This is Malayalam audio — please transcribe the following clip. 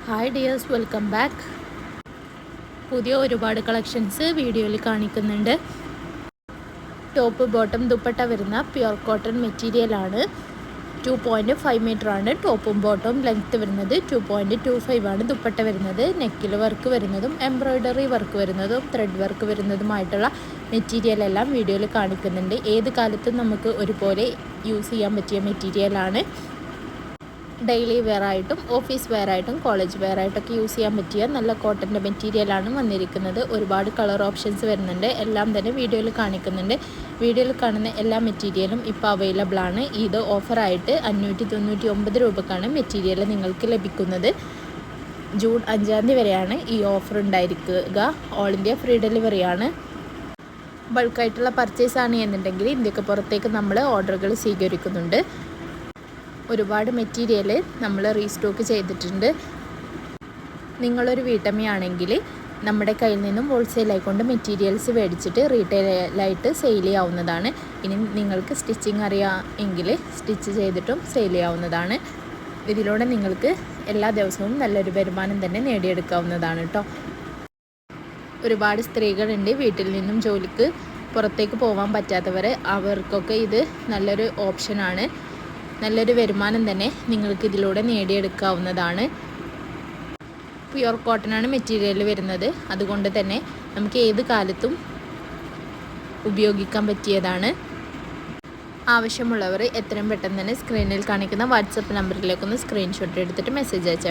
Hi dears, welcome back. പുതിയ ഒരുപാട് കളക്ഷൻസ് വീഡിയോയിൽ കാണിക്കുന്നുണ്ട്. ടോപ്പ് ബോട്ടം ദുപ്പട്ട വരുന്ന പ്യുർ കോട്ടൺ മെറ്റീരിയലാണ്. 2.5 മീറ്ററാണ് ടോപ്പും ബോട്ടവും ലെങ്ത്ത് വരുന്നത്. 2.25 ആണ് ദുപ്പട്ട വരുന്നത്. നെക്കിൽ വർക്ക് വരുന്നതും എംബ്രോയ്ഡറി വർക്ക് വരുന്നതും ത്രെഡ് വർക്ക് വരുന്നതുമായിട്ടുള്ള മെറ്റീരിയൽ എല്ലാം വീഡിയോയിൽ കാണിക്കുന്നുണ്ട്. ഏത് കാലത്തും നമുക്ക് ഒരുപോലെ യൂസ് ചെയ്യാൻ പറ്റിയ മെറ്റീരിയലാണ്. ഡെയിലി വെയർ ആയിട്ടും ഓഫീസ് വെയർ ആയിട്ടും കോളേജ് വെയർ ആയിട്ടൊക്കെ യൂസ് ചെയ്യാൻ പറ്റിയ നല്ല കോട്ടൻ്റെ മെറ്റീരിയലാണ് വന്നിരിക്കുന്നത്. ഒരുപാട് കളർ ഓപ്ഷൻസ് വരുന്നുണ്ട്. എല്ലാം തന്നെ വീഡിയോയിൽ കാണിക്കുന്നുണ്ട്. വീഡിയോയിൽ കാണുന്ന എല്ലാ മെറ്റീരിയലും ഇപ്പോൾ അവൈലബിൾ ആണ്. ഇത് ഓഫറായിട്ട് 599 രൂപക്കാണ് മെറ്റീരിയൽ നിങ്ങൾക്ക് ലഭിക്കുന്നത്. ജൂൺ 5 വരെയാണ് ഈ ഓഫർ ഉണ്ടായിരിക്കുക. ഓൾ ഇന്ത്യ ഫ്രീ ഡെലിവറിയാണ്. ബൾക്കായിട്ടുള്ള പർച്ചേസ് ആണ് എന്നുണ്ടെങ്കിൽ ഇന്ത്യക്ക് പുറത്തേക്ക് നമ്മൾ ഓർഡറുകൾ സ്വീകരിക്കുന്നുണ്ട്. ഒരുപാട് മെറ്റീരിയൽ നമ്മൾ റീസ്റ്റോക്ക് ചെയ്തിട്ടുണ്ട്. നിങ്ങളൊരു വീട്ടമ്മയാണെങ്കിൽ നമ്മുടെ കയ്യിൽ നിന്നും ഹോൾസെയിലായിക്കൊണ്ട് മെറ്റീരിയൽസ് മേടിച്ചിട്ട് റീറ്റെയിലായിട്ട് സെയിൽ ചെയ്യാവുന്നതാണ്. ഇനി നിങ്ങൾക്ക് സ്റ്റിച്ചിങ് അറിയാമെങ്കിൽ സ്റ്റിച്ച് ചെയ്തിട്ടും സെയിൽ ചെയ്യാവുന്നതാണ്. ഇതിലൂടെ നിങ്ങൾക്ക് എല്ലാ ദിവസവും നല്ലൊരു വരുമാനം തന്നെ നേടിയെടുക്കാവുന്നതാണ് കേട്ടോ. ഒരുപാട് സ്ത്രീകളുണ്ട് വീട്ടിൽ നിന്നും ജോലിക്ക് പുറത്തേക്ക് പോകാൻ പറ്റാത്തവർ. അവർക്കൊക്കെ ഇത് നല്ലൊരു ഓപ്ഷനാണ്. നല്ലൊരു വരുമാനം തന്നെ നിങ്ങൾക്ക് ഇതിലൂടെ നേടിയെടുക്കാവുന്നതാണ്. പ്യുർ കോട്ടനാണ് മെറ്റീരിയൽ വരുന്നത്. അതുകൊണ്ട് തന്നെ നമുക്ക് ഏത് കാലത്തും ഉപയോഗിക്കാൻ പറ്റിയതാണ്. ആവശ്യമുള്ളവർ എത്രയും പെട്ടെന്ന് തന്നെ സ്ക്രീനിൽ കാണിക്കുന്ന വാട്സപ്പ് നമ്പറിലേക്കൊന്ന് സ്ക്രീൻഷോട്ട് എടുത്തിട്ട് മെസ്സേജ് അയച്ചാൽ